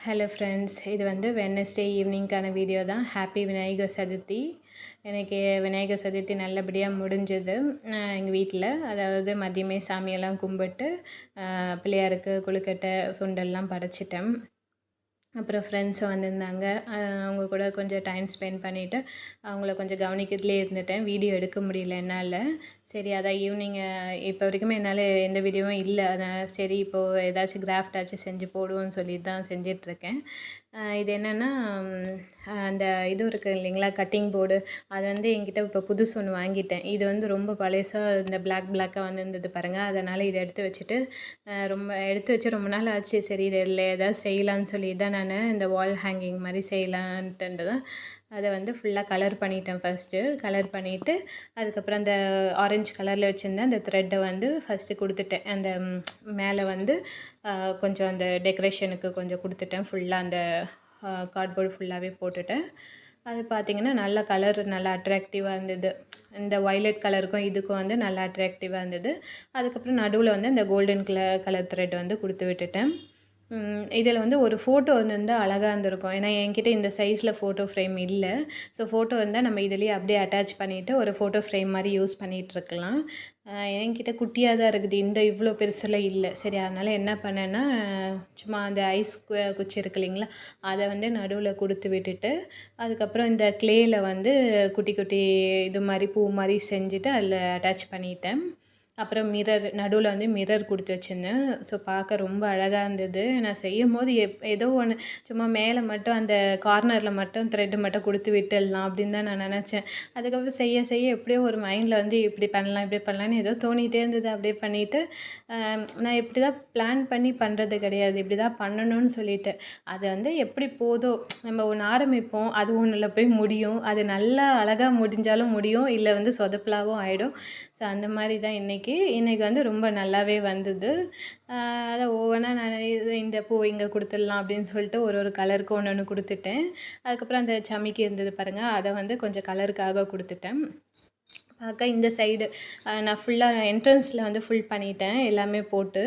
Hello friends, இது வந்து Wednesday ஈவினிங்க்கான video தான். ஹாப்பி விநாயகர் சதுர்த்தி. எனக்கு விநாயகர் சதுர்த்தி நல்லபடியாக முடிஞ்சது எங்கள் வீட்டில். அதாவது மதியமே சாமியெல்லாம் கும்பிட்டு பிள்ளையாருக்கு கொழுக்கட்டை சுண்டல்லாம் படைச்சிட்டேன். அப்புறம் ஃப்ரெண்ட்ஸும் வந்திருந்தாங்க. அவங்க கூட கொஞ்சம் டைம் ஸ்பெண்ட் பண்ணிவிட்டு அவங்கள கொஞ்சம் கவனிக்கிறதுலே இருந்துட்டேன். வீடியோ எடுக்க முடியல என்னால். சரி, அதான் ஈவினிங் இப்போ வரைக்குமே என்னால் எந்த வீடியோவும் இல்லை. அதான் சரி, இப்போது ஏதாச்சும் கிராஃப்டாச்சும் செஞ்சு போடுவோன்னு சொல்லிட்டு தான் செஞ்சிட்ருக்கேன். இது என்னென்னா, அந்த இது இருக்குது இல்லைங்களா, கட்டிங் போர்டு. அது வந்து என்கிட்ட இப்போ புதுசு ஒன்று வாங்கிட்டேன். இது வந்து ரொம்ப பழசாக இந்த பிளாக்காக வந்துருந்தது பாருங்கள். அதனால் இதை எடுத்து வச்சுட்டு எடுத்து வச்சு ரொம்ப நாள் ஆச்சு. சரி, இதில் ஏதாவது செய்யலான்னு சொல்லி தான் நான் இந்த வால் ஹேங்கிங் மாதிரி செய்யலான்ட்டு தான் அதை வந்து ஃபுல்லாக கலர் பண்ணிட்டேன். ஃபஸ்ட்டு கலர் பண்ணிவிட்டு அதுக்கப்புறம் அந்த ஆரஞ்சு கலரில் வச்சுருந்தேன் அந்த த்ரெட்டை வந்து ஃபஸ்ட்டு கொடுத்துட்டேன். அந்த மேலே வந்து கொஞ்சம் அந்த டெக்கரேஷனுக்கு கொஞ்சம் கொடுத்துட்டேன். ஃபுல்லாக அந்த கார்ட்போர்டு ஃபுல்லாகவே போட்டுட்டேன். அது பார்த்திங்கன்னா நல்லா கலர் நல்லா அட்ராக்டிவாக இருந்தது. இந்த வயலட் கலருக்கும் இதுக்கும் வந்து நல்லா அட்ராக்டிவாக இருந்தது. அதுக்கப்புறம் நடுவில் வந்து இந்த கோல்டன் கலர் த்ரெட் வந்து கொடுத்து விட்டுட்டேன். இதில் வந்து ஒரு ஃபோட்டோ வந்திருந்தால் அழகாக இருந்திருக்கும். ஏன்னா என்கிட்ட இந்த சைஸில் ஃபோட்டோ ஃப்ரேம் இல்லை. ஸோ ஃபோட்டோ வந்தால் நம்ம இதிலேயே அப்படியே அட்டாச் பண்ணிவிட்டு ஒரு ஃபோட்டோ ஃப்ரேம் மாதிரி யூஸ் பண்ணிகிட்ருக்கலாம். என்கிட்ட குட்டியாக தான் இருக்குது, இந்த இவ்வளோ பெருசெல்லாம் இல்லை. சரி, அதனால் என்ன பண்ணேன்னா, சும்மா அந்த ஐஸ் குச்சி இருக்கு இல்லைங்களா, அதை வந்து நடுவில் கொடுத்து விட்டுட்டு அதுக்கப்புறம் இந்த க்ளேயில் வந்து குட்டி குட்டி இது மாதிரி பூ மாதிரி செஞ்சுட்டு அதில் அட்டாச் பண்ணிட்டேன். அப்புறம் நடுவில் வந்து மிரர் கொடுத்து வச்சுருந்தேன். ஸோ பார்க்க ரொம்ப அழகாக இருந்தது. நான் செய்யும்போது ஏதோ ஒன்று சும்மா மேலே மட்டும் அந்த கார்னரில் மட்டும் த்ரெட்டு மட்டும் கொடுத்து விட்டுடலாம் அப்படின்னு தான் நான் நினச்சேன். அதுக்கப்புறம் செய்ய செய்ய எப்படியோ ஒரு மைண்டில் வந்து இப்படி பண்ணலான்னு ஏதோ தோணிகிட்டே இருந்தது. அப்படியே பண்ணிவிட்டு நான் இப்படி தான் பிளான் பண்ணி பண்ணுறது கிடையாது, இப்படி தான் பண்ணணும்னு சொல்லிட்டு அது வந்து எப்படி போதோ, நம்ம ஒன்று ஆரம்பிப்போம், அது ஒன்றில் போய் முடியும். அது நல்லா அழகாக முடிஞ்சாலும் முடியும், இல்லை வந்து சொதப்பலாகவும் ஆகிடும். ஸோ அந்த மாதிரி தான் இன்றைக்கி வந்து ரொம்ப நல்லாவே வந்தது. அதை ஒவ்வொன்றா நான் இந்த பூ இங்கே கொடுத்துடலாம் அப்படின்னு சொல்லிட்டு ஒரு கலருக்கு ஒன்று கொடுத்துட்டேன். அதுக்கப்புறம் அந்த சமிக்கி இருந்தது பாருங்கள், அதை வந்து கொஞ்சம் கலருக்காக கொடுத்துட்டேன். பார்க்க இந்த சைடு நான் ஃபுல்லாக என்ட்ரன்ஸில் வந்து ஃபுல் பண்ணிட்டேன் எல்லாமே போட்டு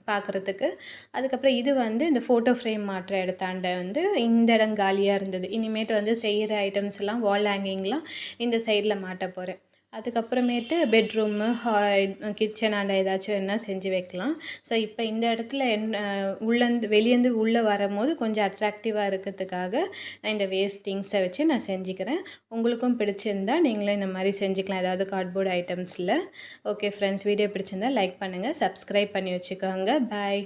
பார்க்குறதுக்கு. அதுக்கப்புறம் இது வந்து இந்த ஃபோட்டோ ஃப்ரேம் மாட்டுற இடத்தாண்ட வந்து இந்த இடம் காலியாக இருந்தது. இனிமேட்டு வந்து செய்கிற ஐட்டம்ஸ் எல்லாம் வால் ஹேங்கிங்லாம் இந்த சைடில் மாட்ட போகிறேன். அதுக்கப்புறமேட்டு பெட்ரூமு கிச்சன் ஆண்ட ஏதாச்சும் என்ன செஞ்சு வைக்கலாம். ஸோ இப்போ இந்த இடத்துல வெளியேருந்து உள்ளே வரும்போது கொஞ்சம் அட்ராக்டிவாக இருக்கிறதுக்காக நான் இந்த வேஸ்ட் திங்ஸை வச்சு நான் செஞ்சுக்கிறேன். உங்களுக்கும் பிடிச்சிருந்தா நீங்களும் இந்த மாதிரி செஞ்சுக்கலாம், ஏதாவது கார்ட்போர்ட் ஐட்டம்ஸில். ஓகே ஃப்ரெண்ட்ஸ், வீடியோ பிடிச்சிருந்தா லைக் பண்ணுங்கள், சப்ஸ்கிரைப் பண்ணி வச்சுக்கோங்க. பாய்.